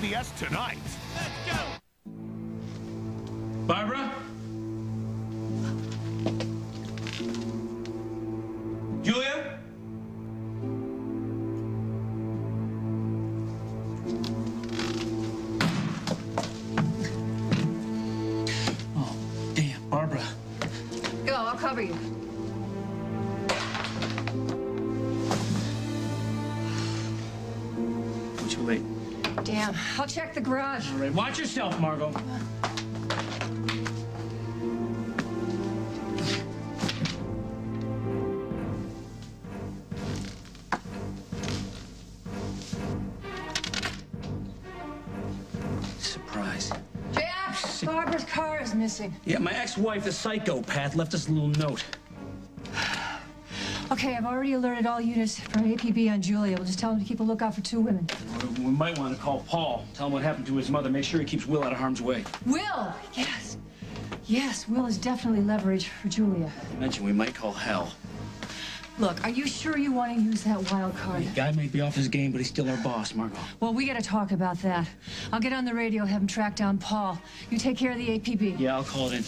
CBS tonight. Let's go! Barbara? Julia? Oh, damn, Barbara. Go, I'll cover you. Too late. Damn, I'll check the garage. All right, watch yourself, Margot. Surprise. Jack, Barbara's car is missing. Yeah, my ex-wife, the psychopath, left us a little note. Okay, I've already alerted all units for an APB on Julia. We'll just tell them to keep a lookout for 2 women. We might want to call Paul, tell him what happened to his mother, make sure he keeps Will out of harm's way. Will! Yes. Yes, Will is definitely leverage for Julia. I mentioned we might call Hal. Look, are you sure you want to use that wild card? The guy may be off his game, but he's still our boss, Margot. Well, we gotta talk about that. I'll get on the radio, have him track down Paul. You take care of the APB. Yeah, I'll call it in.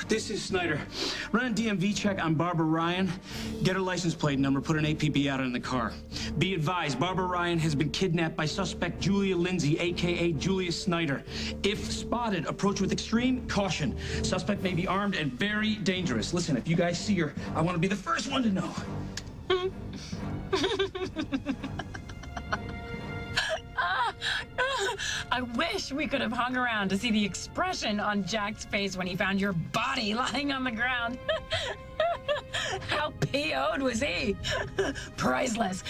This is Snyder. Run a DMV check on Barbara Ryan. Get her license plate number, put an APB out in the car. Be advised, Barbara Ryan has been kidnapped by suspect Julia Lindsay, a.k.a. Julia Snyder. If spotted, approach with extreme caution. Suspect may be armed and very dangerous. Listen, if you guys see her, I want to be the first one to know. I wish we could have hung around to see the expression on Jack's face when he found your body lying on the ground. How PO'd was he? Priceless.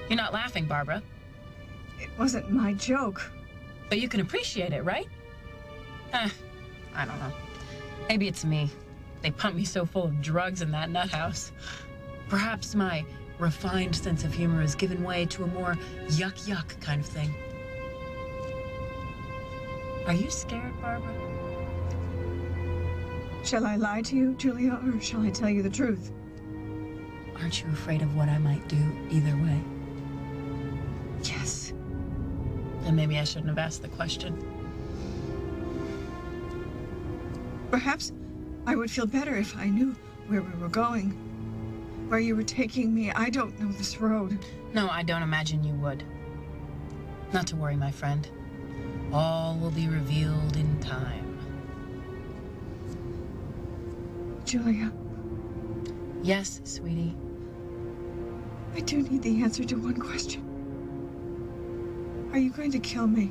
You're not laughing, Barbara. It wasn't my joke. But you can appreciate it, right? I don't know. Maybe it's me. They pumped me so full of drugs in that nut house. Perhaps my refined sense of humor has given way to a more yuck kind of thing. Are you scared, Barbara? Shall I lie to you, Julia, or shall I tell you the truth? Aren't you afraid of what I might do either way? Yes. Then maybe I shouldn't have asked the question. Perhaps I would feel better if I knew where we were going. Where you were taking me. I don't know this road. No, I don't imagine you would. Not to worry, my friend. All will be revealed in time. Julia. Yes, sweetie. I do need the answer to one question. Are you going to kill me?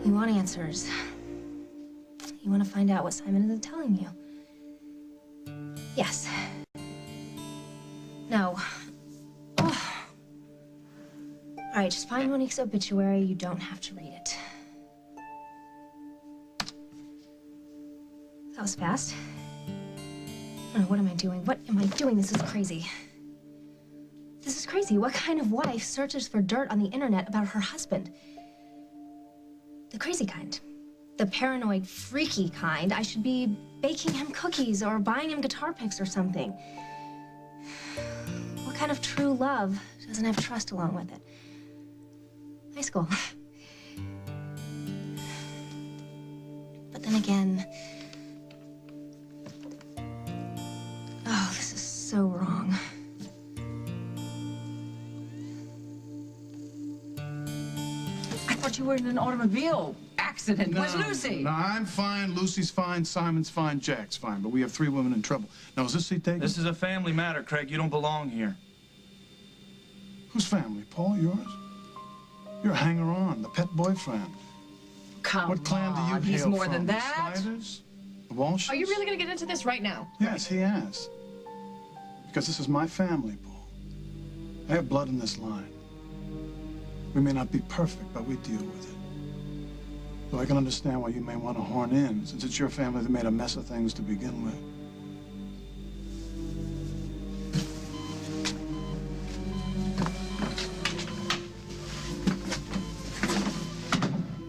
You want answers. You want to find out what Simon isn't telling you. Yes. No. Oh. All right, just find Monique's obituary. You don't have to read it. That was fast. I don't know, what am I doing? What am I doing? This is crazy. This is crazy. What kind of wife searches for dirt on the internet about her husband? The crazy kind. The paranoid, freaky kind. I should be baking him cookies or buying him guitar picks or something. What kind of true love doesn't have trust along with it? High school. But then again... Oh, this is so wrong. I thought you were in an automobile accident. Where's Lucy? No, I'm fine. Lucy's fine. Simon's fine. Jack's fine. But we have 3 women in trouble. Now, is this seat taken? This is a family matter, Craig. You don't belong here. Whose family? Paul, yours? You're a hanger-on, the pet boyfriend. Come What clan do you on, hail he's more from? than The that. Snyders? The Walshes? Are you really going to get into this right now? Yes, he has. Because this is my family, Paul. I have blood in this line. We may not be perfect, but we deal with it. Though I can understand why you may want to horn in, since it's your family that made a mess of things to begin with.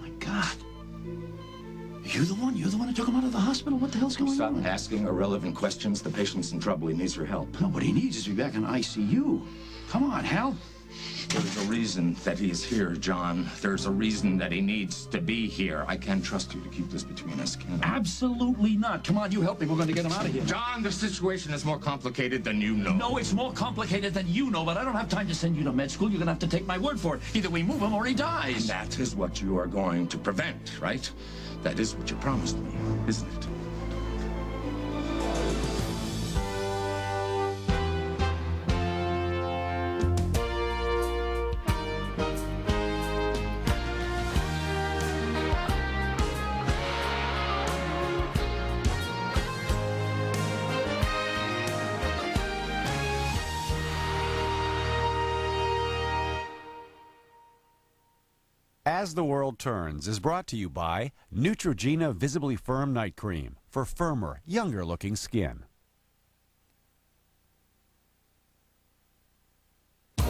My God. Are you You're the one who took him out of the hospital? What the hell's going on? Stop asking irrelevant questions. The patient's in trouble. He needs your help. No, what he needs is to be back in ICU. Come on, Hal. There's a reason that he is here, John. There's a reason that he needs to be here. I can't trust you to keep this between us, can I? Absolutely not. Come on, you help me. We're going to get him out of here. John, the situation is more complicated than you know. No, it's more complicated than you know, but I don't have time to send you to med school. You're going to have to take my word for it. Either we move him or he dies. And that is what you are going to prevent, right? That is what you promised me, isn't it? As the World Turns is brought to you by Neutrogena Visibly Firm Night Cream for firmer, younger-looking skin.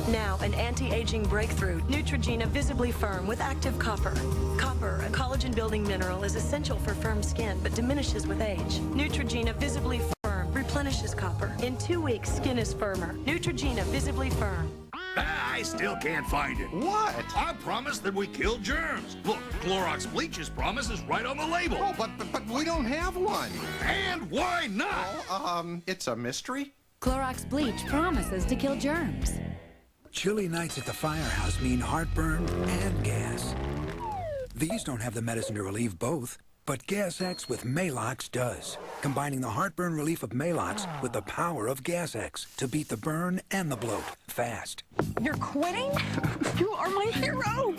Now, an anti-aging breakthrough, Neutrogena Visibly Firm with active copper. Copper, a collagen-building mineral, is essential for firm skin, but diminishes with age. Neutrogena Visibly Firm replenishes copper. In 2 weeks, skin is firmer. Neutrogena Visibly Firm. I still can't find it. What? I promised that we killed germs. Look, Clorox Bleach's promise is right on the label. Oh, but we don't have one. And why not? Oh, it's a mystery. Clorox Bleach promises to kill germs. Chilly nights at the firehouse mean heartburn and gas. These don't have the medicine to relieve both, but Gas X with Maalox does, combining the heartburn relief of Maalox with the power of Gas X to beat the burn and the bloat fast. You're quitting? You are my hero!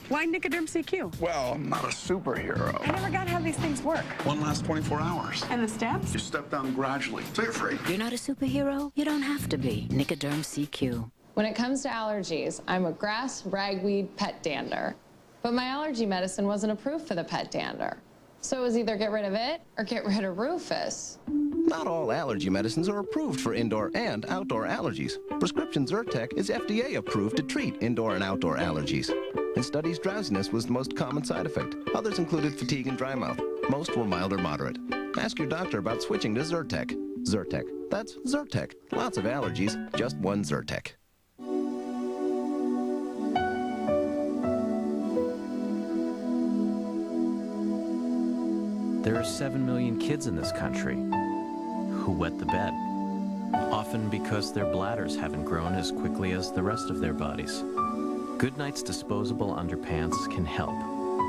Why Nicoderm CQ? Well, I'm not a superhero. I never got how these things work. One lasts 24 hours. And the steps? You step down gradually, so you're free. You're not a superhero? You don't have to be. Nicoderm CQ. When it comes to allergies, I'm a grass, ragweed, pet dander. But my allergy medicine wasn't approved for the pet dander. So it was either get rid of it or get rid of Rufus. Not all allergy medicines are approved for indoor and outdoor allergies. Prescription Zyrtec is FDA approved to treat indoor and outdoor allergies. In studies, drowsiness was the most common side effect. Others included fatigue and dry mouth. Most were mild or moderate. Ask your doctor about switching to Zyrtec. Zyrtec. That's Zyrtec. Lots of allergies, just one Zyrtec. There are 7 million kids in this country who wet the bed, often because their bladders haven't grown as quickly as the rest of their bodies. Goodnight's disposable underpants can help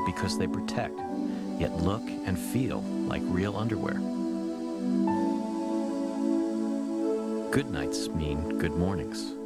because they protect, yet look and feel like real underwear. Goodnights mean good mornings.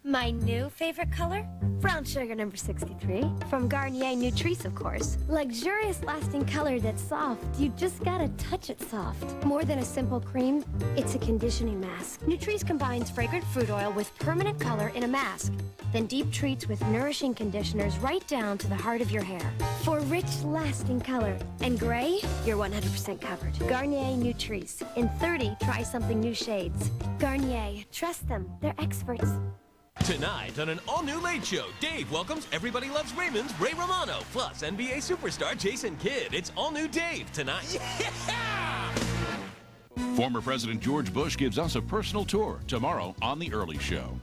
My new favorite color? Brown sugar number 63. From Garnier Nutrice, of course. Luxurious lasting color that's soft. You just gotta touch it soft. More than a simple cream, it's a conditioning mask. Nutrice combines fragrant fruit oil with permanent color in a mask. Then deep treats with nourishing conditioners right down to the heart of your hair. For rich, lasting color. And gray, you're 100% covered. Garnier Nutrice. In 30, try something new shades. Garnier. Trust them. They're experts. Tonight on an all-new Late Show, Dave welcomes Everybody Loves Raymond's Ray Romano, plus NBA superstar Jason Kidd. It's all-new Dave tonight. Yeah! Former President George Bush gives us a personal tour tomorrow on The Early Show.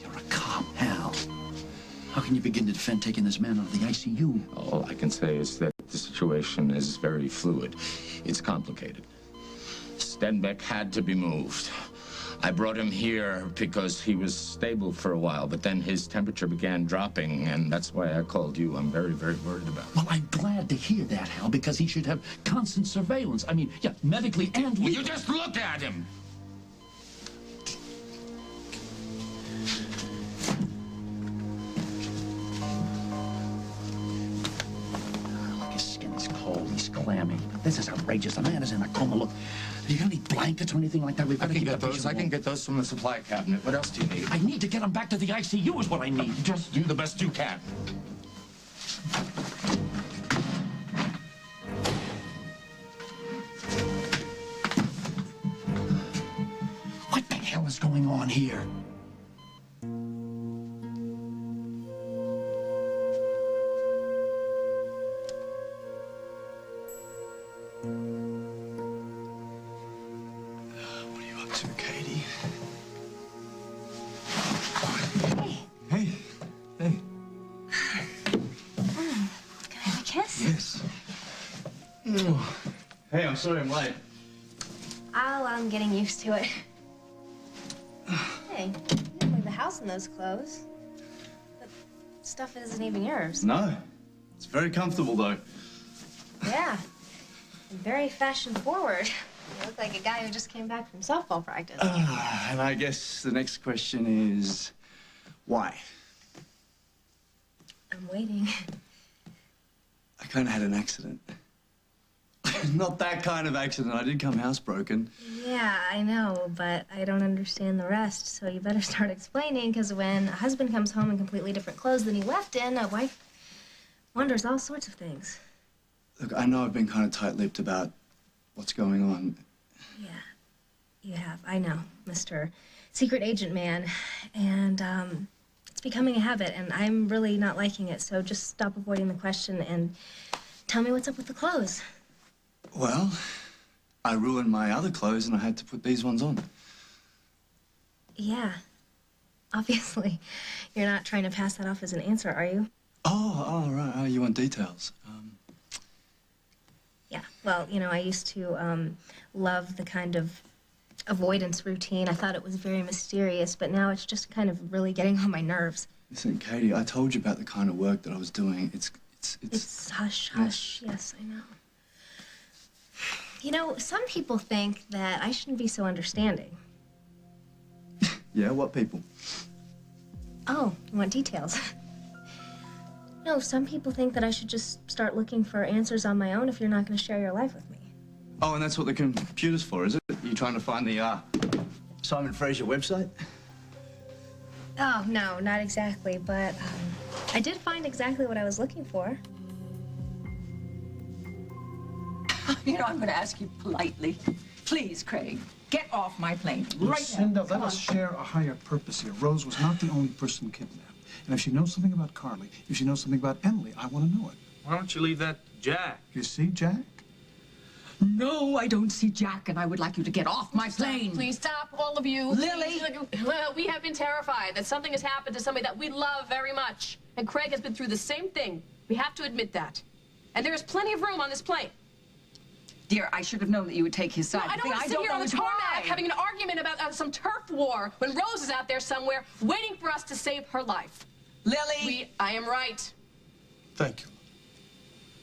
You're a cop, Hal. How can you begin to defend taking this man out of the ICU? All I can say is that the situation is very fluid. It's complicated. Stenbeck had to be moved. I brought him here because he was stable for a while, but then his temperature began dropping, and that's why I called you. I'm very, very worried about him. Well, I'm glad to hear that, Hal, because he should have constant surveillance. I mean, yeah, medically and legally. Will you just look at him? His skin's cold. He's clammy. This is outrageous. The man is in a coma. Look, have you got any blankets or anything like that? We've got to keep that patient warm. I can get those from the supply cabinet. What else do you need? I need to get him back to the ICU is what I need. Just do the best you can. What the hell is going on here? Yes. Hey, I'm sorry I'm late. Oh, I'm getting used to it. Hey, you didn't leave the house in those clothes. That stuff isn't even yours. No. It's very comfortable, though. Yeah. And very fashion forward. You look like a guy who just came back from softball practice. And I guess the next question is, why? I'm waiting. I kind of had an accident. Not that kind of accident. I did come housebroken. Yeah, I know, but I don't understand the rest, so you better start explaining, because when a husband comes home in completely different clothes than he left in, a wife wonders all sorts of things. Look, I know I've been kind of tight-lipped about what's going on. Yeah, you have. I know, Mr. Secret Agent Man. And, it's becoming a habit, and I'm really not liking it, so just stop avoiding the question and tell me what's up with the clothes. Well, I ruined my other clothes and I had to put these ones on. Yeah, obviously. You're not trying to pass that off as an answer, are you? Oh, right. Oh, you want details? Yeah, well, you know, I used to love the kind of avoidance routine. I thought it was very mysterious, but now it's just kind of really getting on my nerves. Listen, Katie, I told you about the kind of work that I was doing. It's hush, hush. Yes, I know. You know, some people think that I shouldn't be so understanding. Yeah, what people? Oh, you want details? No, some people think that I should just start looking for answers on my own if you're not going to share your life with me. Oh, and that's what the computer's for, is it? You trying to find the, Simon Fraser website? Oh, no, not exactly, but I did find exactly what I was looking for. You know, I'm going to ask you politely. Please, Craig, get off my plane right Lucinda, now. let us share a higher purpose here. Rose was not the only person kidnapped. And if she knows something about Carly, if she knows something about Emily, I want to know it. Why don't you leave that to Jack? You see, Jack? No, I don't see Jack, and I would like you to get off my plane. Please stop, all of you. Lily? Please. Well, we have been terrified that something has happened to somebody that we love very much. And Craig has been through the same thing. We have to admit that. And there is plenty of room on this plane. Dear, I should have known that you would take his side. No, I don't want to sit here on the tarmac having an argument about some turf war when Rose is out there somewhere waiting for us to save her life. Lily! I am right. Thank you.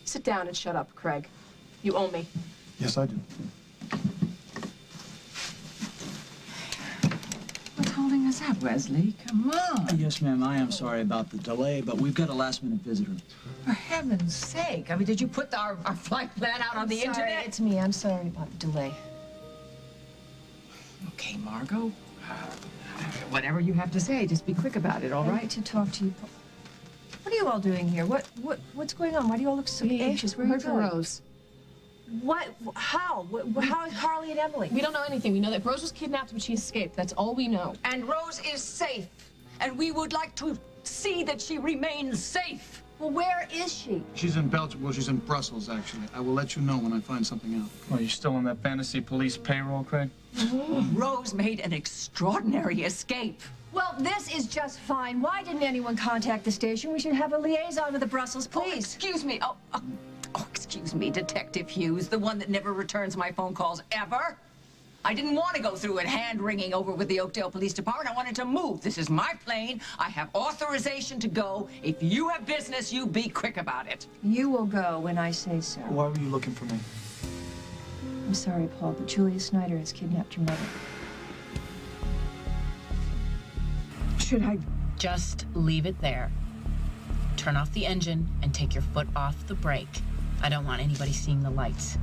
Sit down and shut up, Craig. You owe me. Yes, I do. What's holding us up, Wesley? Come on. Yes, ma'am, I am sorry about the delay, but we've got a last-minute visitor. For heaven's sake. I mean, did you put our flight plan out on the internet? It's me. I'm sorry about the delay. Okay, Margot. Whatever you have to say, just be quick about it, all right? I need to talk to you. What are you all doing here? What's going on? Why do you all look so anxious? Where are you going? Rose. What? How? How is Carly and Emily? We don't know anything. We know that Rose was kidnapped, but she escaped. That's all we know. And Rose is safe. And we would like to see that she remains safe. Well, where is she? She's in Belgium. Well, she's in Brussels, actually. I will let you know when I find something out. Are you still on that fantasy police payroll, Craig? Rose made an extraordinary escape. Well, this is just fine. Why didn't anyone contact the station? We should have a liaison with the Brussels police. Oh, excuse me. Oh, excuse me, Detective Hughes, the one that never returns my phone calls ever. I didn't want to go through it hand-wringing over with the Oakdale Police Department. I wanted to move. This is my plane. I have authorization to go. If you have business, you be quick about it. You will go when I say so. Why were you looking for me? I'm sorry, Paul, but Julia Snyder has kidnapped your mother. Should I? Just leave it there. Turn off the engine and take your foot off the brake. I don't want anybody seeing the lights.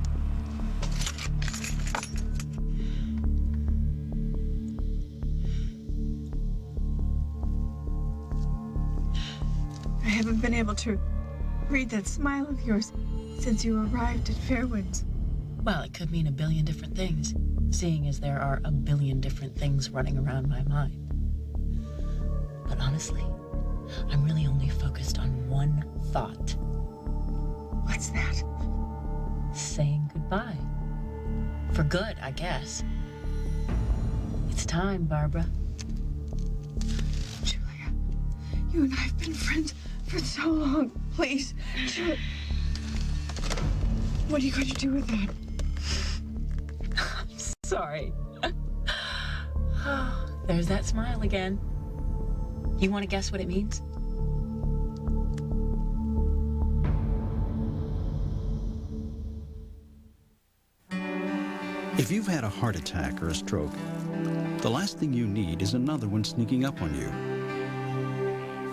I haven't been able to read that smile of yours since you arrived at Fairwinds. Well, it could mean a billion different things, seeing as there are a billion different things running around my mind. But honestly, I'm really only focused on one thought. What's that? Saying goodbye. For good, I guess. It's time, Barbara. Julia, you and I have been friends for so long. Please, What are you going to do with that? I'm sorry. There's that smile again. You want to guess what it means? If you've had a heart attack or a stroke, the last thing you need is another one sneaking up on you.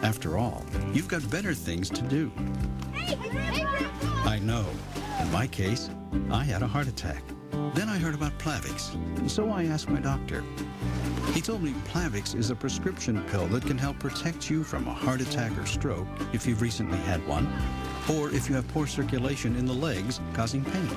After all, you've got better things to do. I know. In my case, I had a heart attack. Then I heard about Plavix, so I asked my doctor. He told me Plavix is a prescription pill that can help protect you from a heart attack or stroke if you've recently had one, or if you have poor circulation in the legs causing pain.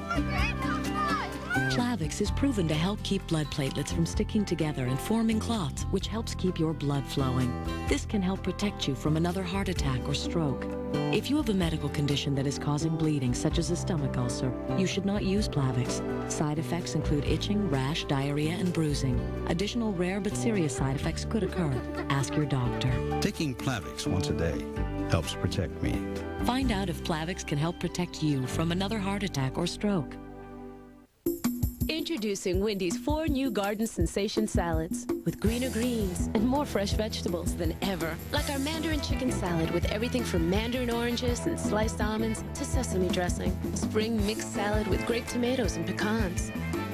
Plavix is proven to help keep blood platelets from sticking together and forming clots, which helps keep your blood flowing. This can help protect you from another heart attack or stroke. If you have a medical condition that is causing bleeding, such as a stomach ulcer, you should not use Plavix. Side effects include itching, rash, diarrhea, and bruising. Additional rare but serious side effects could occur. Ask your doctor. Taking Plavix once a day helps protect me. Find out if Plavix can help protect you from another heart attack or stroke. Introducing Wendy's 4 new garden sensation salads with greener greens and more fresh vegetables than ever. Like our Mandarin chicken salad with everything from mandarin oranges and sliced almonds to sesame dressing. Spring mixed salad with grape tomatoes and pecans.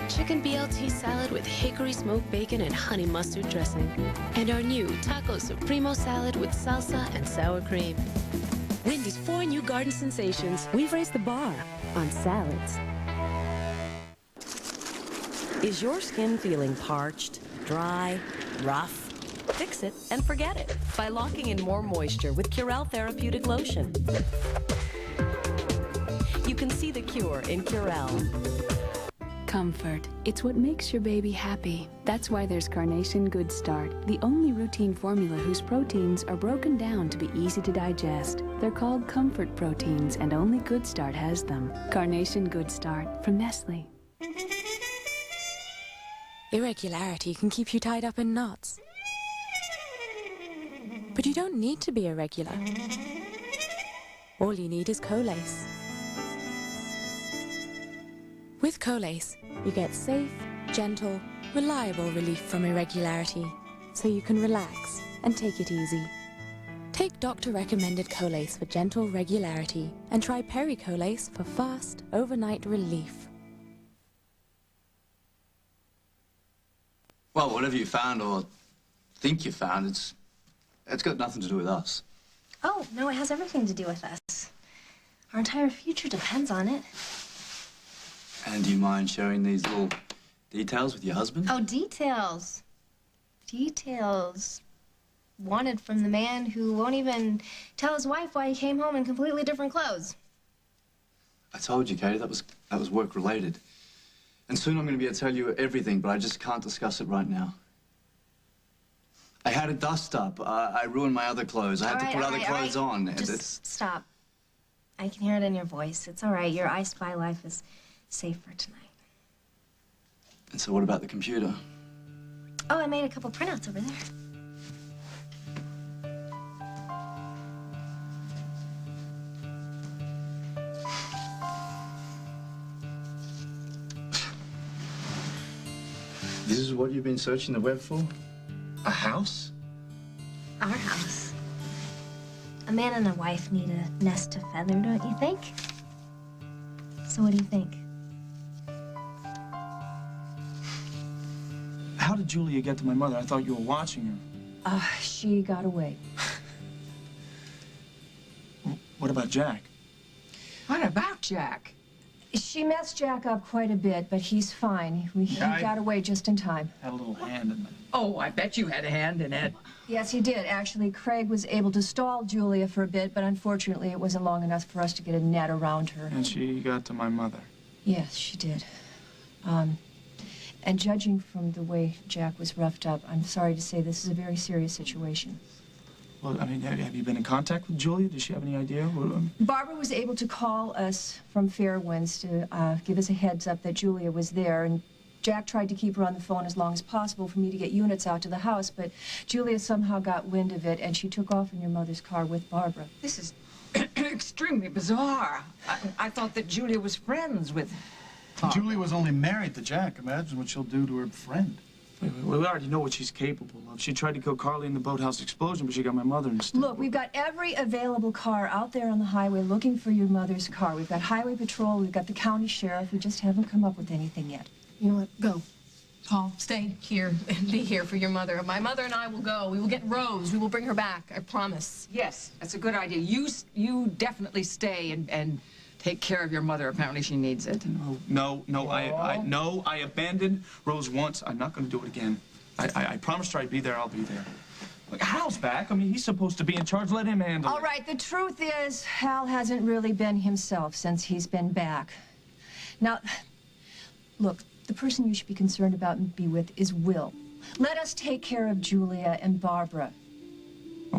Chicken BLT salad with hickory smoked bacon and honey mustard dressing. And our new Taco Supremo salad with salsa and sour cream. Wendy's 4 new garden sensations. We've raised the bar on salads. Is your skin feeling parched, dry, rough? Fix it and forget it by locking in more moisture with Curel Therapeutic Lotion. You can see the cure in Curel. Comfort. It's what makes your baby happy. That's why there's Carnation Good Start, the only routine formula whose proteins are broken down to be easy to digest. They're called comfort proteins, and only Good Start has them. Carnation Good Start from Nestle. Irregularity can keep you tied up in knots. But you don't need to be irregular. All you need is Colace. With Colace, you get safe, gentle, reliable relief from irregularity, so you can relax and take it easy. Take doctor-recommended Colace for gentle regularity, and try Peri-Colace for fast, overnight relief. Well, whatever you found or think you found, it's got nothing to do with us. Oh, no, it has everything to do with us. Our entire future depends on it. And do you mind sharing these little details with your husband? Oh, details. Details. Wanted from the man who won't even tell his wife why he came home in completely different clothes. I told you, Katie, that was work-related. And soon I'm going to be able to tell you everything, but I just can't discuss it right now. I had a dust-up. I ruined my other clothes. I had to put other clothes on. Just stop. I can hear it in your voice. It's all right. Your I Spy life is safe for tonight. And so what about the computer? Oh, I made a couple printouts over there. This is what you've been searching the web for? A house? Our house. A man and a wife need a nest to feather, don't you think? So what do you think? How did Julia get to my mother? I thought you were watching her. She got away. What about Jack? What about Jack? She messed Jack up quite a bit, but he's fine. He got away just in time. Had a little hand in it. Oh, I bet you had a hand in it. Yes, he did. Actually, Craig was able to stall Julia for a bit, but unfortunately it wasn't long enough for us to get a net around her. And she got to my mother. Yes, she did. And judging from the way Jack was roughed up, I'm sorry to say this is a very serious situation. Well, I mean, have you been in contact with Julia? Does she have any idea? Barbara was able to call us from Fairwinds to give us a heads up that Julia was there, and Jack tried to keep her on the phone as long as possible for me to get units out to the house, but Julia somehow got wind of it, and she took off in your mother's car with Barbara. This is extremely bizarre. I thought that Julia was friends with Barbara. Julia was only married to Jack. Imagine what she'll do to her friend. Wait, we already know what she's capable of. She tried to kill Carly in the boathouse explosion, but she got my mother instead. Look, we've got every available car out there on the highway looking for your mother's car. We've got highway patrol, we've got the county sheriff. We just haven't come up with anything yet. You know what? Go. Paul, stay here and be here for your mother. My mother and I will go. We will get Rose. We will bring her back. I promise. Yes, that's a good idea. You definitely stay and take care of your mother. Apparently she needs it. No, I abandoned Rose once. I'm not going to do it again. I promised her I'd be there. I'll be there. Look, Hal's back. I mean, he's supposed to be in charge. Let him handle it. All right, the truth is, Hal hasn't really been himself since he's been back. Now, look, the person you should be concerned about and be with is Will. Let us take care of Julia and Barbara.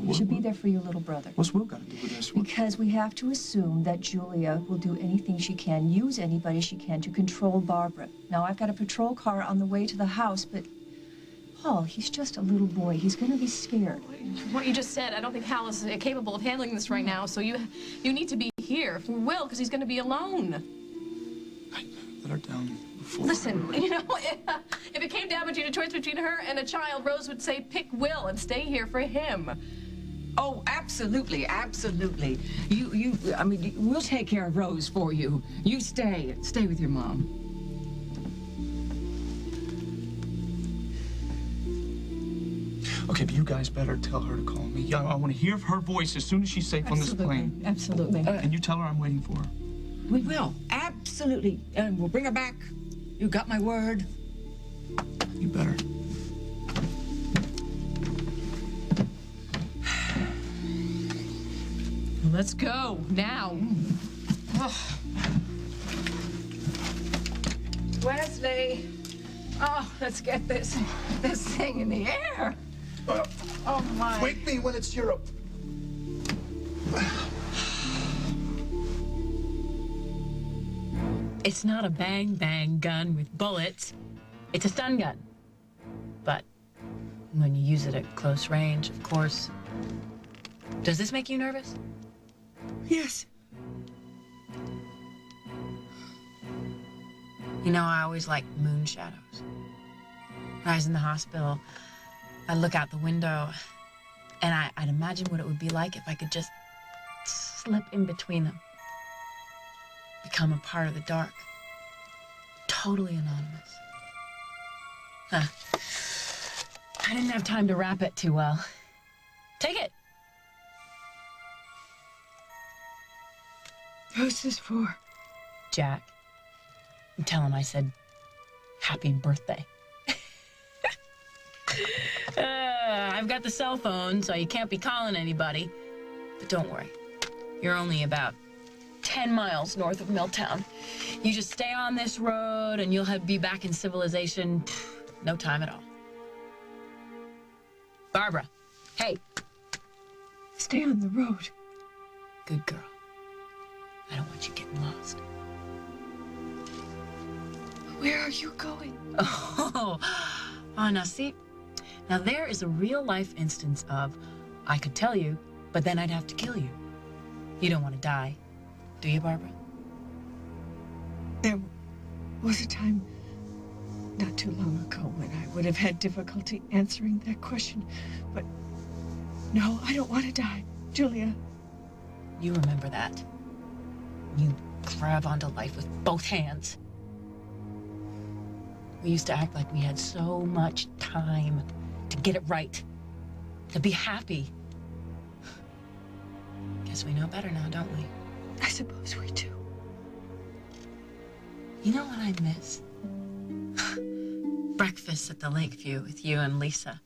You should be there for your little brother. What's Will got to do with this? Because we have to assume that Julia will do anything she can, use anybody she can to control Barbara. Now, I've got a patrol car on the way to the house, but Paul, he's just a little boy. He's going to be scared. What you just said, I don't think Hal is capable of handling this right now, so you need to be here for Will, because he's going to be alone. Let her down. Listen, you know, if it came down between a choice between her and a child, Rose would say pick Will and stay here for him. Oh, absolutely, absolutely. I mean, we'll take care of Rose for you. You stay with your mom. Okay, but you guys better tell her to call me. I want to hear her voice as soon as she's safe on this plane. Absolutely. And you tell her I'm waiting for her. We will, absolutely. And we'll bring her back. You got my word. You better. Let's go, now. Wesley. Oh, let's get this thing in the air. Oh, my. Wake me when it's Europe. It's not a bang-bang gun with bullets. It's a stun gun. But when you use it at close range, of course. Does this make you nervous? Yes. You know, I always liked moon shadows. When I was in the hospital, I'd look out the window, and I'd imagine what it would be like if I could just slip in between them. Become a part of the dark. Totally anonymous. I didn't have time to wrap it too well. Take it. Who's this for? Jack. Tell him I said happy birthday. I've got the cell phone, so you can't be calling anybody. But don't worry. You're only about 10 miles north of Milltown. You just stay on this road and you'll be back in civilization no time at all. Barbara, hey. Stay on the road. Good girl. I don't want you getting lost. Where are you going? Oh, now see, now there is a real-life instance of, I could tell you, but then I'd have to kill you. You don't want to die, do you, Barbara? There was a time not too long ago when I would have had difficulty answering that question, but no, I don't want to die, Julia. You remember that. You grab onto life with both hands. We used to act like we had so much time to get it right, to be happy. Guess we know better now, don't we? I suppose we do. You know what I miss? Breakfast at the Lakeview with you and Lisa.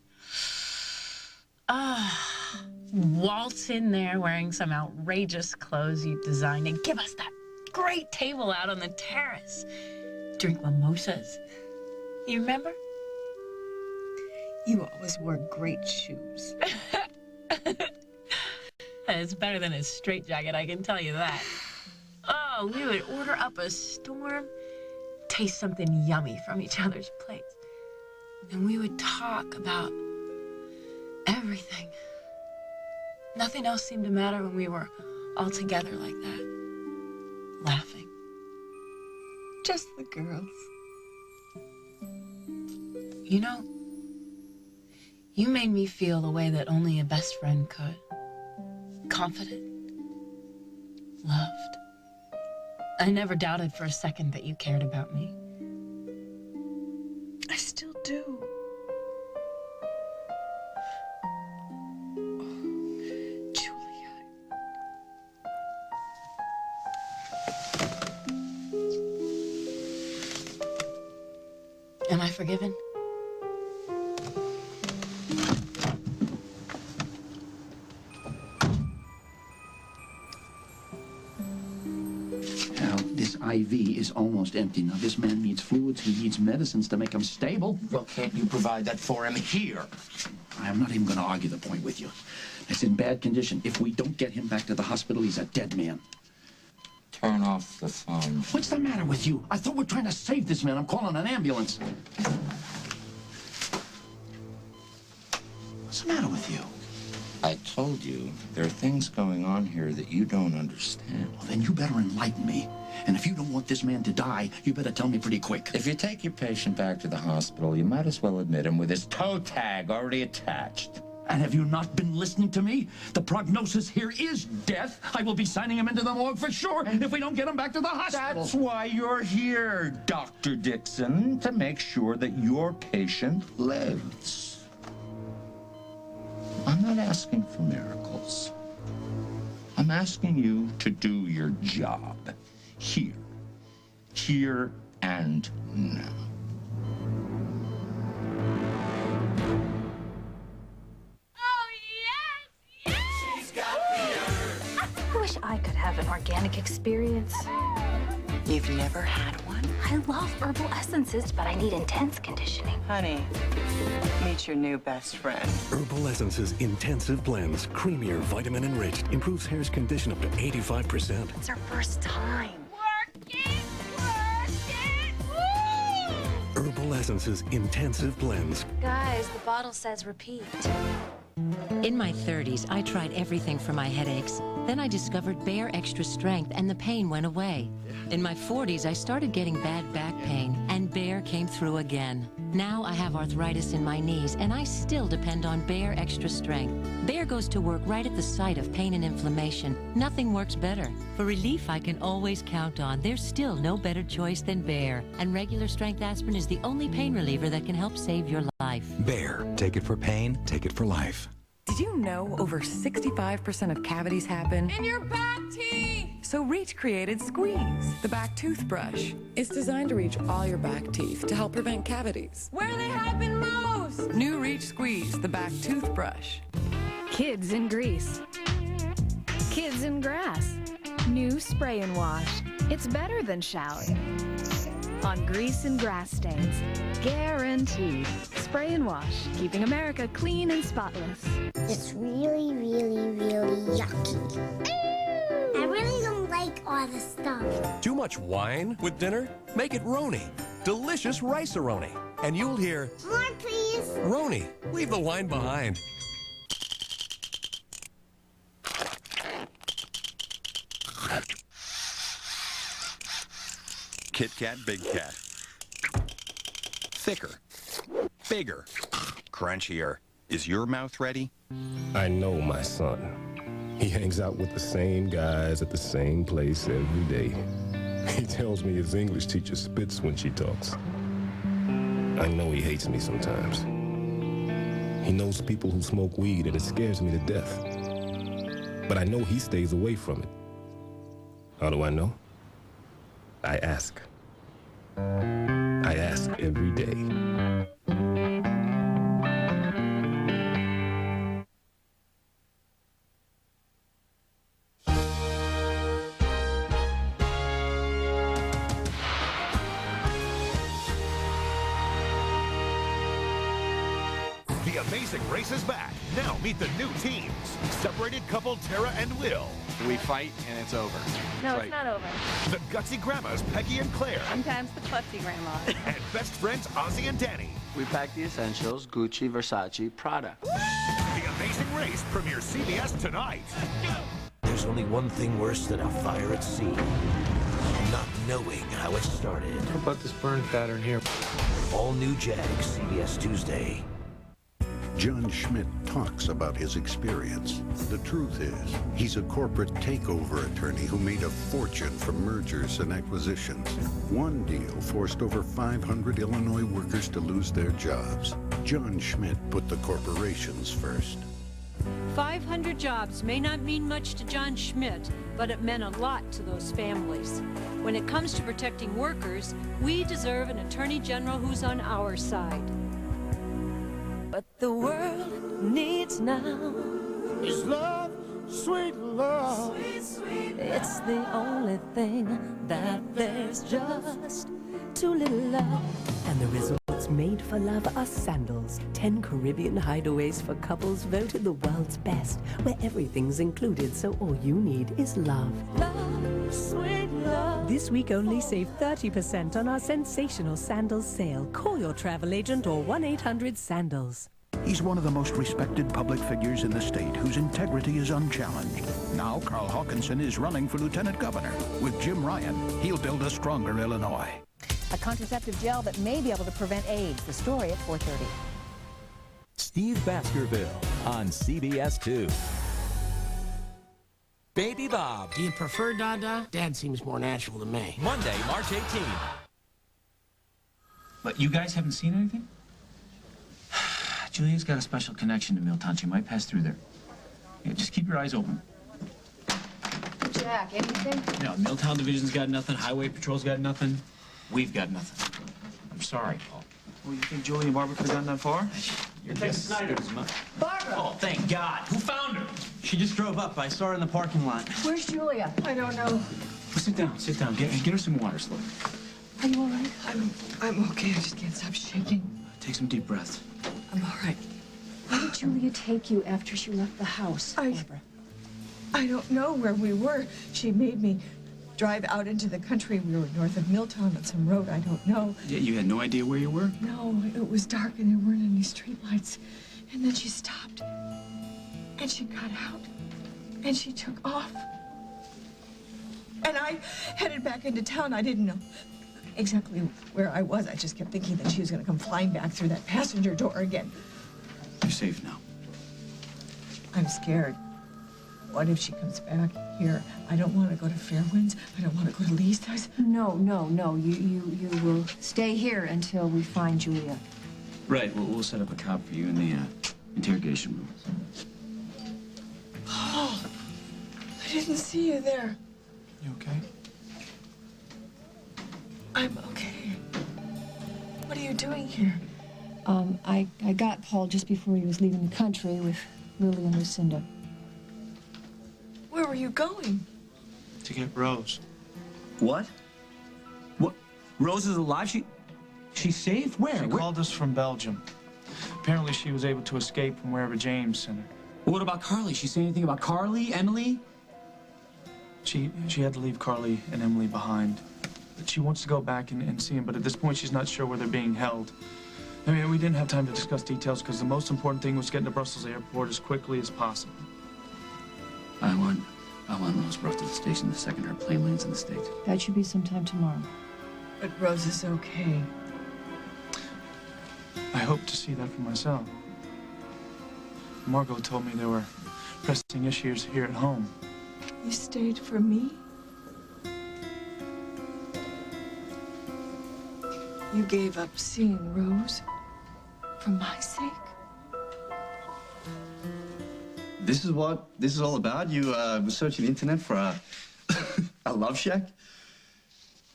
Waltz in there wearing some outrageous clothes you designed and give us that great table out on the terrace. Drink mimosas. You remember? You always wore great shoes. It's better than a straitjacket, I can tell you that. Oh, we would order up a storm, taste something yummy from each other's plates, and we would talk about everything. Nothing else seemed to matter when we were all together like that, laughing. Just the girls. You know, you made me feel the way that only a best friend could. Confident. Loved. I never doubted for a second that you cared about me. I still do. Am I forgiven? Now, this IV is almost empty. Now, this man needs fluids. He needs medicines to make him stable. Well, can't you provide that for him here? I'm not even going to argue the point with you. It's in bad condition. If we don't get him back to the hospital, he's a dead man. Turn off the phone. What's the matter with you? I thought we're trying to save this man. I'm calling an ambulance. What's the matter with you? I told you, there are things going on here that you don't understand. Well, then you better enlighten me. And if you don't want this man to die, you better tell me pretty quick. If you take your patient back to the hospital, you might as well admit him with his toe tag already attached. And have you not been listening to me? The prognosis here is death. I will be signing him into the morgue for sure if we don't get him back to the hospital. That's why you're here, Dr. Dixon, to make sure that your patient lives. I'm not asking for miracles. I'm asking you to do your job. Here. Here and now. I wish I could have an organic experience. You've never had one? I love herbal essences, but I need intense conditioning. Honey, meet your new best friend. Herbal Essences Intensive Blends. Creamier, vitamin enriched. Improves hair's condition up to 85%. It's our first time. Herbal Essences Intensive Blends. Guys, the bottle says repeat. In my 30s, I tried everything for my headaches. Then I discovered Bayer Extra Strength and the pain went away. In my 40s, I started getting bad back pain and Bayer came through again. Now I have arthritis in my knees and I still depend on Bayer Extra Strength. Bayer goes to work right at the site of pain and inflammation. Nothing works better. For relief I can always count on, there's still no better choice than Bayer. And regular strength aspirin is the only pain reliever that can help save your life. Bayer. Take it for pain, take it for life. Did you know over 65% of cavities happen In your back teeth! So Reach created Squeeze, the back toothbrush. It's designed to reach all your back teeth to help prevent cavities. Where they happen most! New Reach Squeeze, the back toothbrush. Kids in grease. Kids in grass. New spray and wash. It's better than showering. On grease and grass stains. Guaranteed. Spray and wash, keeping America clean and spotless. It's really, really, really yucky. I really don't like all the stuff. Too much wine with dinner? Make it Roni. Delicious rice-a-roni. And you'll hear, More, please. Roni, leave the wine behind. Kit Kat, Big Cat. Thicker, bigger, crunchier. Is your mouth ready? I know my son. He hangs out with the same guys at the same place every day. He tells me his English teacher spits when she talks. I know he hates me sometimes. He knows people who smoke weed and it scares me to death. But I know he stays away from it. How do I know? I ask. I ask every day. The Amazing Race is back. Now meet the new teams. Separated couple Tara and Will. We fight and it's over. No, it's not over. The gutsy grandmas Peggy and Claire. Sometimes the klutzy grandma. And best friends Ozzy and Danny. We pack the essentials, Gucci, Versace, Prada. The Amazing Race premieres CBS tonight. There's There's only one thing worse than a fire at sea. Not knowing how it started. What about this burn pattern here? All new Jag, CBS Tuesday. John Schmidt talks about his experience. The truth is, he's a corporate takeover attorney who made a fortune from mergers and acquisitions. One deal forced over 500 Illinois workers to lose their jobs. John Schmidt put the corporations first. 500 jobs may not mean much to John Schmidt, but it meant a lot to those families. When it comes to protecting workers, we deserve an attorney general who's on our side. What the world needs now is love, sweet love. Sweet, sweet love. It's the only thing that there's just too little love. And the resorts made for love are Sandals. 10 Caribbean hideaways for couples voted the world's best, where everything's included, so all you need is love. Love, sweet love. This week only save 30% on our sensational Sandals sale. Call your travel agent or 1-800-SANDALS. He's one of the most respected public figures in the state whose integrity is unchallenged. Now Carl Hawkinson is running for lieutenant governor. With Jim Ryan, he'll build a stronger Illinois. A contraceptive gel that may be able to prevent AIDS. The story at 4:30. Steve Baskerville on CBS 2. Baby Bob. Do you prefer Dada? Dad seems more natural to me. Monday, March 18th. But you guys haven't seen anything? Julia's got a special connection to Milltown. She might pass through there. Yeah, just keep your eyes open. Jack, anything? No, Milltown Division's got nothing. Highway Patrol's got nothing. We've got nothing. I'm sorry, Paul. Well, you think Julia and Barbara could have gotten that far? You're Detective Snyder's mom. Barbara! Oh, thank God. Who found her? She just drove up. I saw her in the parking lot. Where's Julia? I don't know. Well, sit down. Sit down. Get her some water, Slow. Are you all right? I'm okay. I just can't stop shaking. Take some deep breaths. I'm all right. Where did Julia take you after she left the house, Barbara? I don't know where we were. She made me drive out into the country. We were north of Milltown on some road I don't know. Yeah, you had no idea where you were? No, it was dark and there weren't any streetlights. And then she stopped. And she got out. And she took off. And I headed back into town. I didn't know exactly where I was. I just kept thinking that she was going to come flying back through that passenger door again. You're safe now. I'm scared. What if she comes back here? I don't want to go to Fairwinds. I don't want to go to Lee's house. No. You will stay here until we find Julia. Right. We'll set up a cop for you in the interrogation room. Paul, I didn't see you there. You okay? I'm okay. What are you doing here? I got Paul just before he was leaving the country with Lily and Lucinda. Where were you going? To get Rose. What? What? Rose is alive? She's safe? Where? She called us from Belgium. Apparently she was able to escape from wherever James sent her. Well, what about Carly? She say anything about Carly, Emily? She had to leave Carly and Emily behind. But she wants to go back and see him, but at this point she's not sure where they're being held. I mean, we didn't have time to discuss details because the most important thing was getting to Brussels Airport as quickly as possible. I want Rose brought to the station the second her plane lands in the States. That should be sometime tomorrow. But Rose is okay. I hope to see that for myself. Margot told me there were pressing issues here at home. You stayed for me? You gave up seeing Rose for my sake? This is what this is all about? You were searching the internet for a love shack?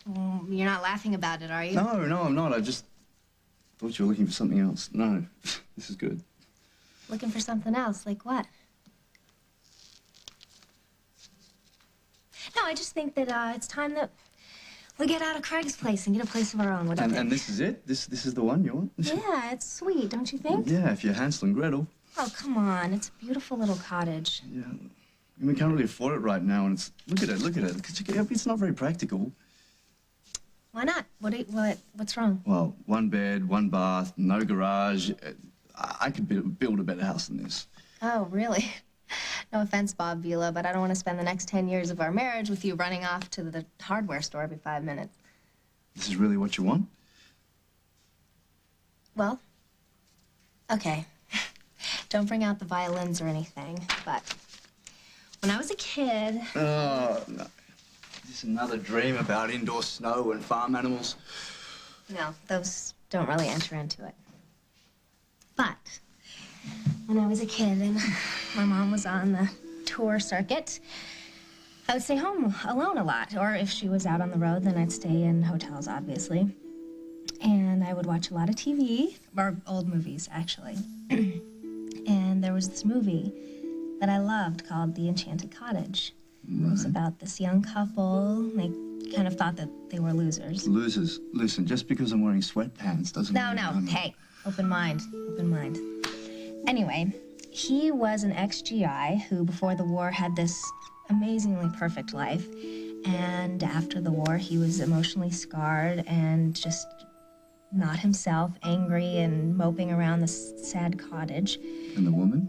You're not laughing about it, are you? No, I'm not. I just thought you were looking for something else. No, this is good. Looking for something else, like what? No, I just think that it's time that we get out of Craig's place and get a place of our own. What do you think? And this is it? This is the one you want? Yeah, it's sweet, don't you think? Yeah, if you're Hansel and Gretel. Oh, come on. It's a beautiful little cottage. Yeah. We can't really afford it right now, and it's... Look at it. It's not very practical. Why not? What's wrong? Well, one bed, one bath, no garage. I could build a better house than this. Oh, really? No offense, Bob Vila, but I don't want to spend the next 10 years of our marriage with you running off to the hardware store every 5 minutes. This is really what you want? Well, okay. Don't bring out the violins or anything, but when I was a kid... Oh, no. Just another dream about indoor snow and farm animals. No, those don't really enter into it. But when I was a kid and my mom was on the tour circuit, I would stay home alone a lot. Or if she was out on the road, then I'd stay in hotels, obviously. And I would watch a lot of TV, or old movies, actually. And there was this movie that I loved called The Enchanted Cottage. It was about this young couple. They kind of thought that they were losers. Losers? Listen, just because I'm wearing sweatpants doesn't No, mean no, hey, open mind, open mind. Anyway, he was an ex-GI who, before the war, had this amazingly perfect life. And after the war, he was emotionally scarred and just not himself, angry and moping around this sad cottage. And the woman?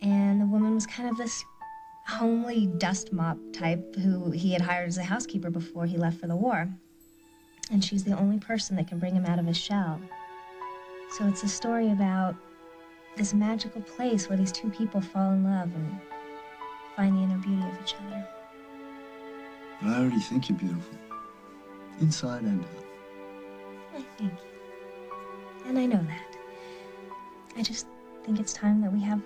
And the woman was kind of this homely dust mop type who he had hired as a housekeeper before he left for the war. And she's the only person that can bring him out of his shell. So it's a story about this magical place where these two people fall in love and find the inner beauty of each other. But I already think you're beautiful. Inside and out. I thank you. And I know that. I just think it's time that we have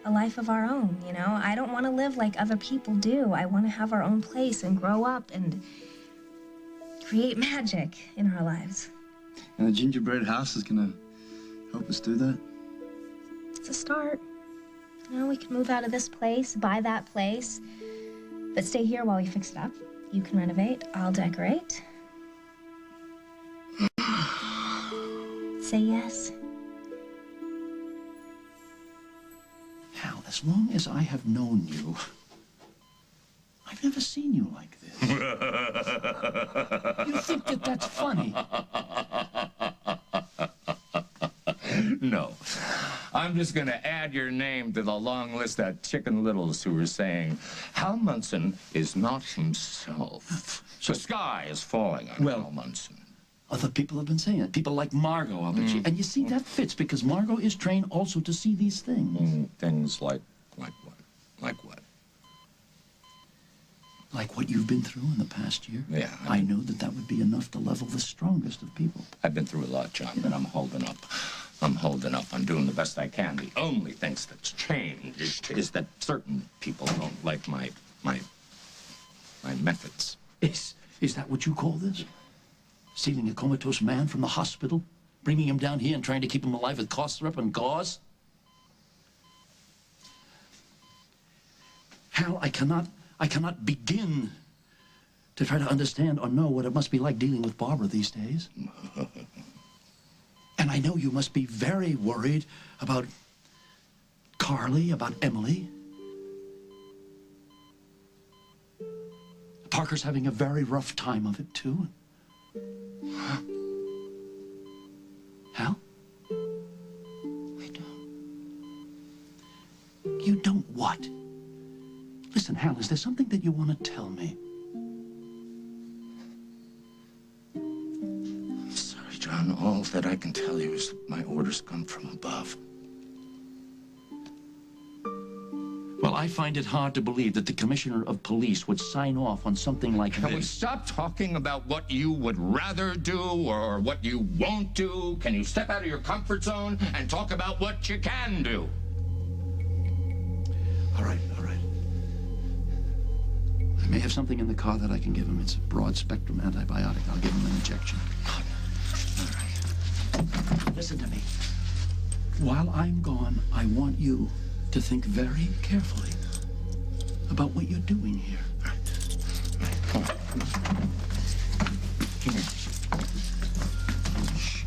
a life of our own, you know? I don't want to live like other people do. I want to have our own place and grow up and create magic in our lives. And a gingerbread house is gonna help us do that? It's a start. You know, we can move out of this place, buy that place, but stay here while we fix it up. You can renovate, I'll decorate. Say yes. Hal, as long as I have known you, I've never seen you like this. You think that that's funny? No. I'm just going to add your name to the long list of Chicken Littles who are saying Hal Munson is not himself. The sky is falling on Hal Munson. Other people have been saying it. People like Margot, I'll bet you. And you see, that fits because Margot is trained also to see these things. Things like what? Like what? Like what you've been through in the past year? Yeah. I know that that would be enough to level the strongest of people. I've been through a lot, John, but I'm holding up. I'm holding up. I'm doing the best I can. The only thing that's changed is that certain people don't like my methods. Is that what you call this? Stealing a comatose man from the hospital, bringing him down here and trying to keep him alive with cough syrup and gauze? Hal, I cannot begin to try to understand or know what it must be like dealing with Barbara these days. And I know you must be very worried about Carly, about Emily. Parker's having a very rough time of it, too. Hal? I don't. You don't what? Listen, Hal, is there something that you want to tell me? I'm sorry, John. All that I can tell you is that my orders come from above. Well, I find it hard to believe that the commissioner of police would sign off on something like Can we this. stop talking about what you would rather do or what you won't do? Can you step out of your comfort zone and talk about what you can do? All right, all right. I may have something in the car that I can give him. It's a broad-spectrum antibiotic. I'll give him an injection. All right. Listen to me. While I'm gone, I want you to think very carefully about what you're doing here. Come on. Come here. Shh.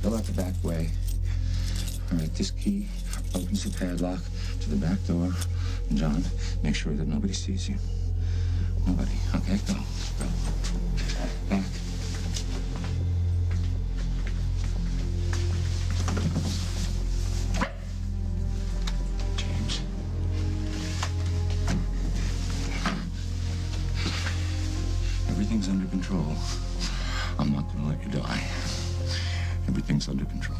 Go out the back way. All right, this key opens the padlock to the back door. And John, make sure that nobody sees you. Nobody. Okay, go. Go. Back. everything's under control. I'm not gonna let you die. Everything's under control.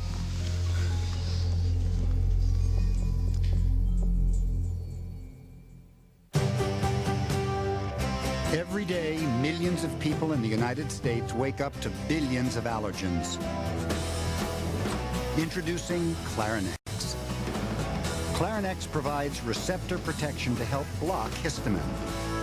Every day, millions of people in the United States wake up to billions of allergens. Introducing Clarinex. Clarinex provides receptor protection to help block histamine.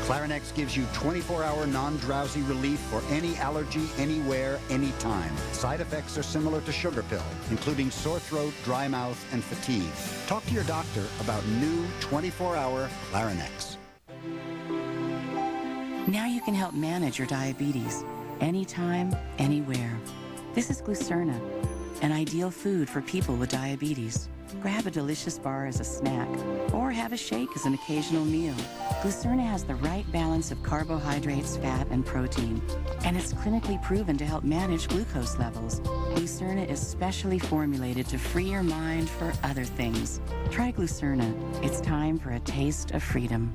Clarinex gives you 24-hour non-drowsy relief for any allergy, anywhere, anytime. Side effects are similar to sugar pill, including sore throat, dry mouth, and fatigue. Talk to your doctor about new 24-hour Clarinex. Now you can help manage your diabetes anytime, anywhere. This is Glucerna, an ideal food for people with diabetes. Grab a delicious bar as a snack or have a shake as an occasional meal. Glucerna has the right balance of carbohydrates, fat, and protein, and it's clinically proven to help manage glucose levels. Glucerna is specially formulated to free your mind for other things. Try Glucerna. It's time for a taste of freedom.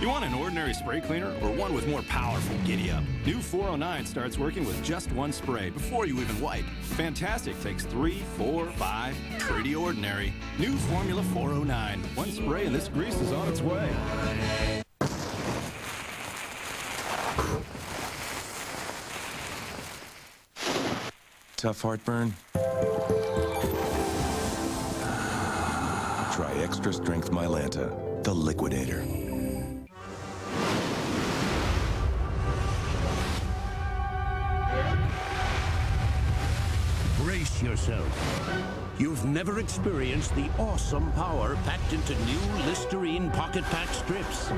You want an ordinary spray cleaner or one with more powerful giddy-up? New 409 starts working with just one spray before you even wipe. Fantastic takes 3, 4, 5. Pretty ordinary. New Formula 409. One spray and this grease is on its way. Tough heartburn? Try Extra Strength Mylanta, the Liquidator. Brace yourself. You've never experienced the awesome power packed into new Listerine Pocket Pack strips.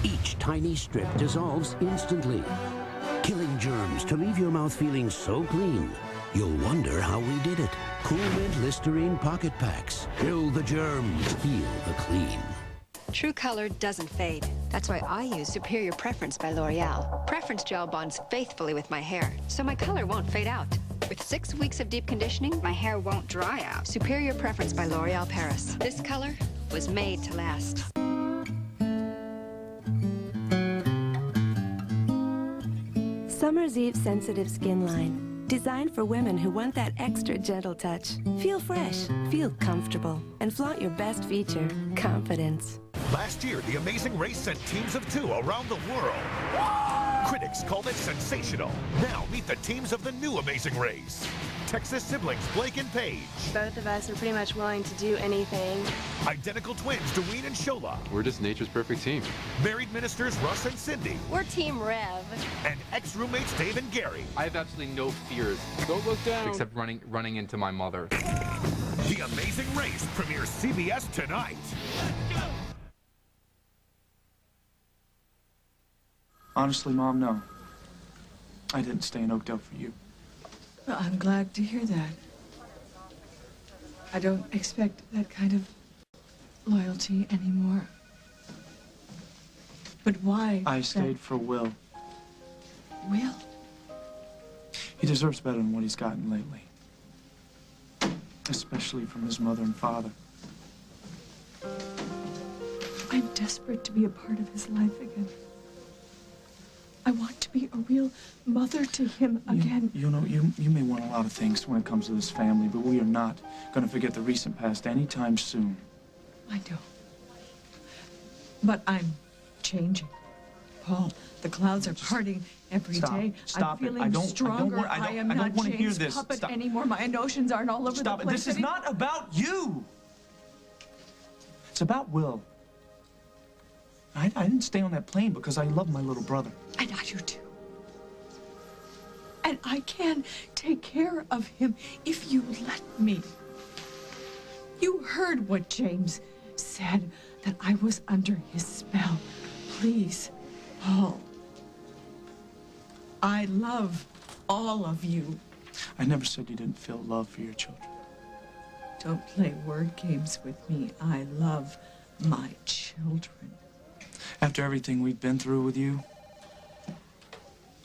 Each tiny strip dissolves instantly, killing germs to leave your mouth feeling so clean, you'll wonder how we did it. Cool Mint Listerine Pocket Packs. Kill the germs, heal the clean. True color doesn't fade. That's why I use Superior Preference by L'Oreal. Preference gel bonds faithfully with my hair, so my color won't fade out. With 6 weeks of deep conditioning, my hair won't dry out. Superior Preference by L'Oreal Paris. This color was made to last. Summer's Eve Sensitive Skin Line. Designed for women who want that extra gentle touch. Feel fresh, feel comfortable, and flaunt your best feature, confidence. Last year, The Amazing Race sent teams of 2 around the world. Critics called it sensational. Now meet the teams of the new Amazing Race. Texas siblings Blake and Paige. Both of us are pretty much willing to do anything. Identical twins Dwayne and Shola. We're just nature's perfect team. Married ministers Russ and Cindy. We're Team Rev. And ex-roommates Dave and Gary. I have absolutely no fears. Don't look down. Except running into my mother. The Amazing Race premieres CBS tonight. Honestly, Mom, no. I didn't stay in Oakdale for you. Well, I'm glad to hear that. I don't expect that kind of loyalty anymore. But why? I stayed for Will. Will? He deserves better than what he's gotten lately. Especially from his mother and father. I'm desperate to be a part of his life again. I want to be a real mother to him again. You know, you may want a lot of things when it comes to this family, but we are not going to forget the recent past anytime soon. I know. But I'm changing. Paul, the clouds are parting every day. Stop I'm feeling it. stronger. I am not James' puppet anymore. My emotions aren't all over the place. Stop it. This is not about you. It's about Will. I didn't stay on that plane because I love my little brother. And I do too. And I can take care of him if you let me. You heard what James said, that I was under his spell. Please, Paul. I love all of you. I never said you didn't feel love for your children. Don't play word games with me. I love my children. After everything we've been through with you,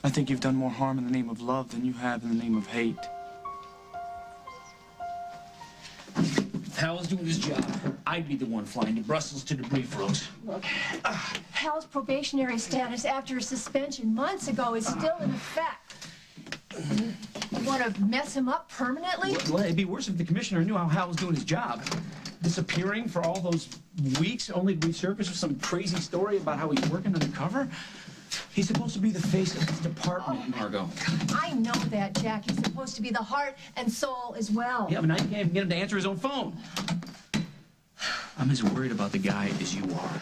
I think you've done more harm in the name of love than you have in the name of hate. Hal's doing his job. I'd be the one flying to Brussels to debrief Rose. Look, Hal's probationary status after suspension months ago is still in effect. You want to mess him up permanently? Well, it'd be worse if the commissioner knew how Hal was doing his job. Disappearing for all those weeks, only to resurface with some crazy story about how he's working undercover. He's supposed to be the face of his department, Margot. I know that, Jack. He's supposed to be the heart and soul as well. Yeah, but now you can't even get him to answer his own phone. I'm as worried about the guy as you are.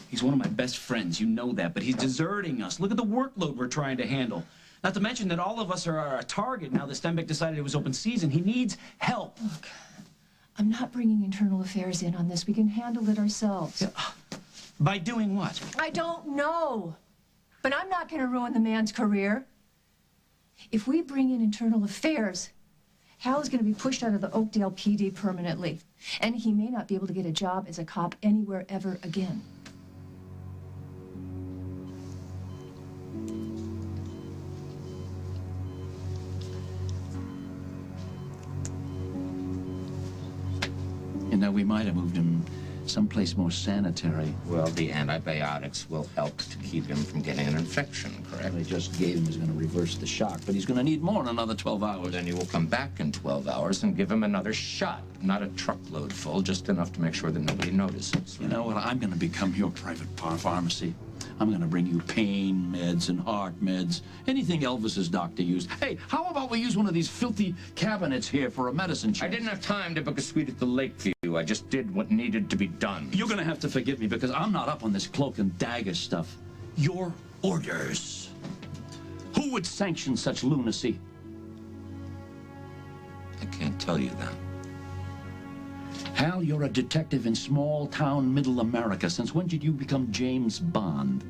He's one of my best friends, you know that, but he's deserting us. Look at the workload we're trying to handle. Not to mention that all of us are a target now that Stenbeck decided it was open season. He needs help. Look, I'm not bringing internal affairs in on this. We can handle it ourselves. Yeah. By doing what? I don't know. But I'm not going to ruin the man's career. If we bring in internal affairs, Hal is going to be pushed out of the Oakdale PD permanently. And he may not be able to get a job as a cop anywhere ever again. You know, we might have moved him someplace more sanitary. Well, the antibiotics will help to keep him from getting an infection, correct? They just gave him is going to reverse the shock, but he's going to need more in another 12 hours. Well, then you will come back in 12 hours and give him another shot. Not a truckload full, just enough to make sure that nobody notices. You know what? I'm going to become your private pharmacy. I'm going to bring you pain meds and heart meds, anything Elvis's doctor used. Hey, how about we use one of these filthy cabinets here for a medicine chest? I didn't have time to book a suite at the Lakeview. I just did what needed to be done. You're going to have to forgive me because I'm not up on this cloak and dagger stuff. Your orders. Who would sanction such lunacy? I can't tell you that. Hal, you're a detective in small-town middle America. Since when did you become James Bond?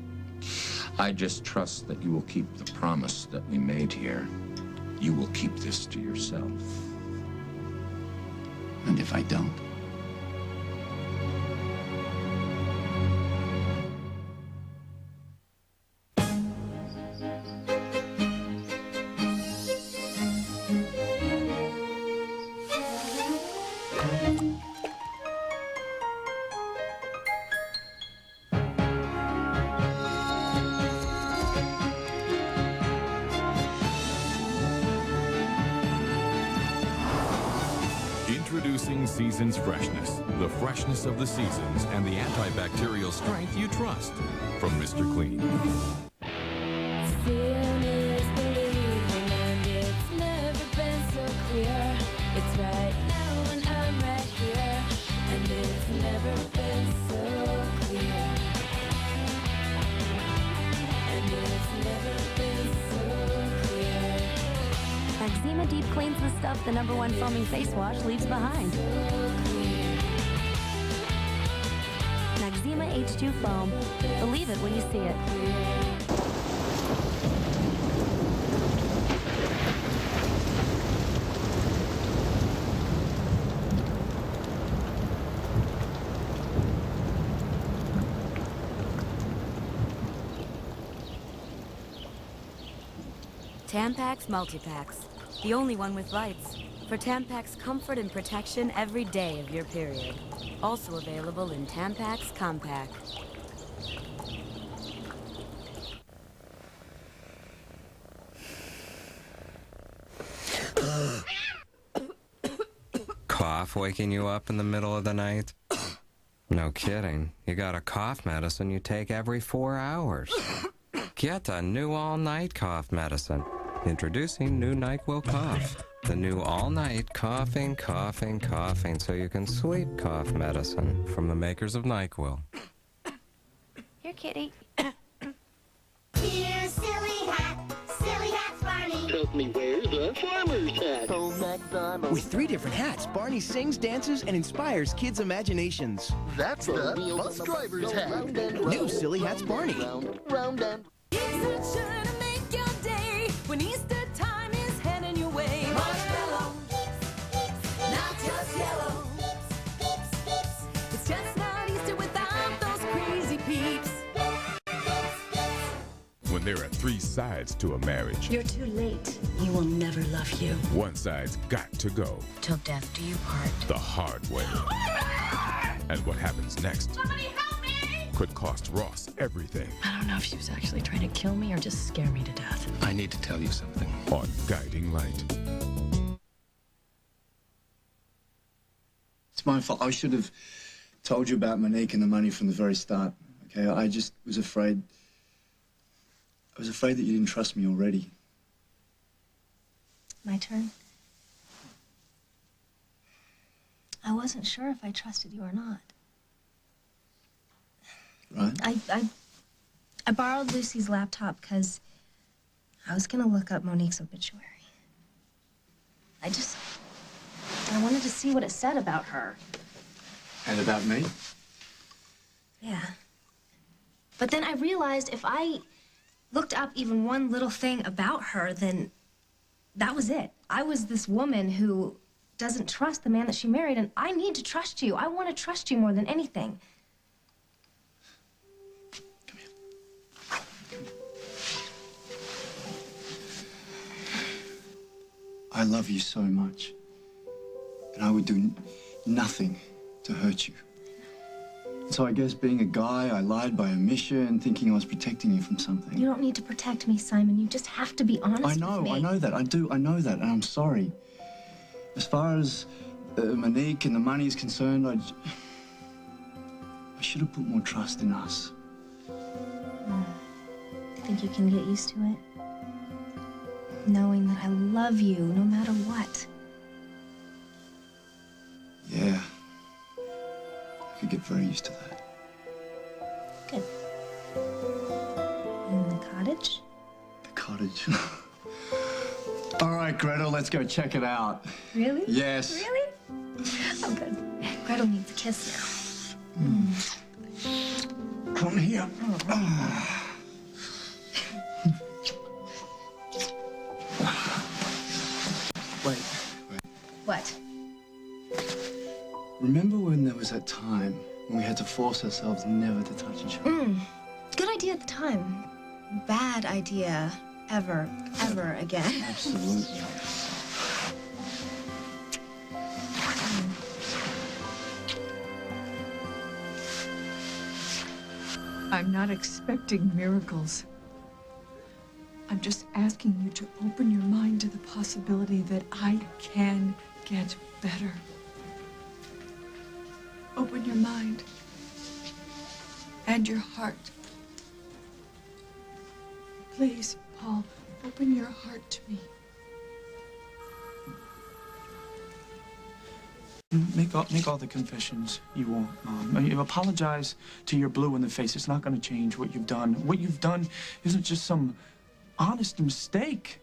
I just trust that you will keep the promise that we made here. You will keep this to yourself. And if I don't? Introducing Seasons Freshness, the freshness of the seasons and the antibacterial strength you trust from Mr. Clean. Seeing is believing, and it's never been so clear. It's right now and I'm right here, and it's never been so clear. And it's never been so clear. Noxzema Deep cleans the stuff the #1 foaming face wash leaves behind. Noxzema H2 Foam. Believe it when you see it. Tampax Multipacks. The only one with lights. For Tampax comfort and protection every day of your period. Also available in Tampax Compact. Cough waking you up in the middle of the night? No kidding. You got a cough medicine you take every 4 hours. Get a new all-night cough medicine. Introducing new NyQuil Cough. The new all-night coughing, so you can sleep cough medicine from the makers of NyQuil. Here, kitty. Here's Silly Hat's Barney. Tell me where's the farmer's hat? Oh, MacDonald. With 3 different hats, Barney sings, dances, and inspires kids' imaginations. That's the bus driver's hat. New Silly Hat's Barney. Round and He's sure to make your day when Easter time is heading your way. Marshmallow, not just yellow. It's just not Easter without those crazy peeps. When there are 3 sides to a marriage, You're too late. He will never love you. one side's got to go Till death do you part. the hard way. And what happens next Somebody help me! could cost Ross everything. I don't know if she was actually trying to kill me or just scare me to death. I need to tell you something. On Guiding Light. It's my fault. I should have told you about Monique and the money from the very start. Okay, I just was afraid. I was afraid that you didn't trust me already. My turn. I wasn't sure if I trusted you or not. Right? I borrowed Lucy's laptop because I was gonna look up Monique's obituary. I wanted to see what it said about her. And about me? Yeah. But then I realized if I looked up even one little thing about her, then that was it. I was this woman who doesn't trust the man that she married, and I need to trust you. I want to trust you more than anything. I love you so much. And I would do nothing to hurt you. So I guess being a guy, I lied by omission, thinking I was protecting you from something. You don't need to protect me, Simon. You just have to be honest with me. I know that. I know that, and I'm sorry. As far as Monique and the money is concerned, I should have put more trust in us. I think you can get used to it. Knowing that I love you no matter what. Yeah. I could get very used to that. Good. In the cottage? The cottage. All right, Gretel, let's go check it out. Really? Yes. Really? Oh, good. Gretel needs a kiss now. Come here. Wait. What? Remember when there was that time when we had to force ourselves never to touch each other? Good idea at the time. Bad idea ever again. Absolutely. I'm not expecting miracles. I'm just asking you to open your mind to the possibility that I can get better. Open your mind and your heart. Please, Paul, open your heart to me. Make all the confessions you want, Mom. You apologize to your blue in the face. It's not going to change what you've done. What you've done isn't just some honest mistake.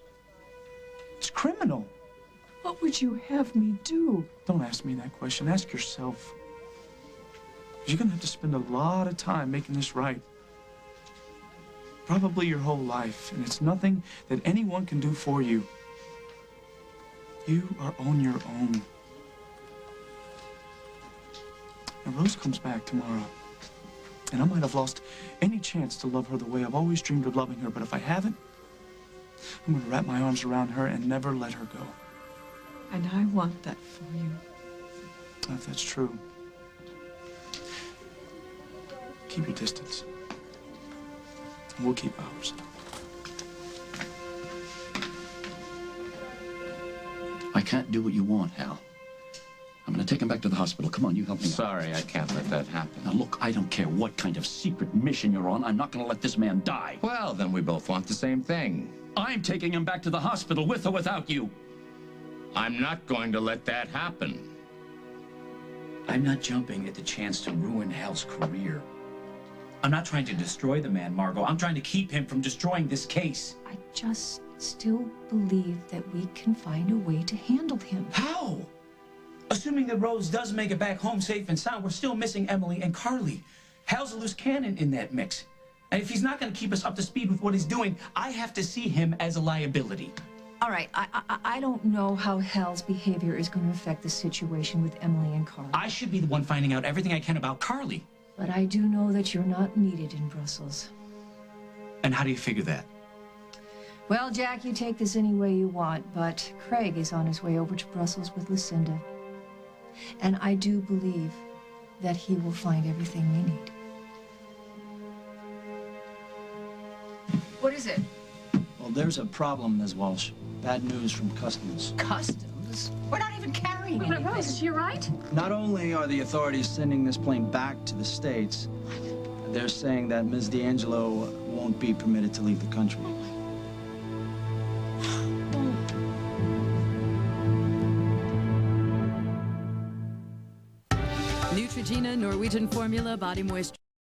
It's criminal. What would you have me do? Don't ask me that question. Ask yourself. You're going to have to spend a lot of time making this right. Probably your whole life, and it's nothing that anyone can do for you. You are on your own. And Rose comes back tomorrow. And I might have lost any chance to love her the way I've always dreamed of loving her, but if I haven't, I'm going to wrap my arms around her and never let her go. And I want that for you. If that's true, keep your distance. And we'll keep ours. I can't do what you want, Hal. I'm gonna take him back to the hospital. Come on, you help me. Sorry, I can't let that happen. Now look, I don't care what kind of secret mission you're on. I'm not gonna let this man die. Well, then we both want the same thing. I'm taking him back to the hospital with or without you. I'm not going to let that happen. I'm not jumping at the chance to ruin Hal's career. I'm not trying to destroy the man, Margot. I'm trying to keep him from destroying this case. I just still believe that we can find a way to handle him. How? Assuming that Rose does make it back home safe and sound, we're still missing Emily and Carly. Hal's a loose cannon in that mix. And if he's not going to keep us up to speed with what he's doing, I have to see him as a liability. All right, I don't know how Hal's behavior is going to affect the situation with Emily and Carly. I should be the one finding out everything I can about Carly. But I do know that you're not needed in Brussels. And how do you figure that? Well, Jack, you take this any way you want, but Craig is on his way over to Brussels with Lucinda. And I do believe that he will find everything we need. What is it? Well, there's a problem, Ms. Walsh. Bad news from customs. Customs? We're not even carrying Wait, anything. Rose, is she right? Not only are the authorities sending this plane back to the States, they're saying that Ms. D'Angelo won't be permitted to leave the country. Neutrogena Norwegian Formula Body Moisture.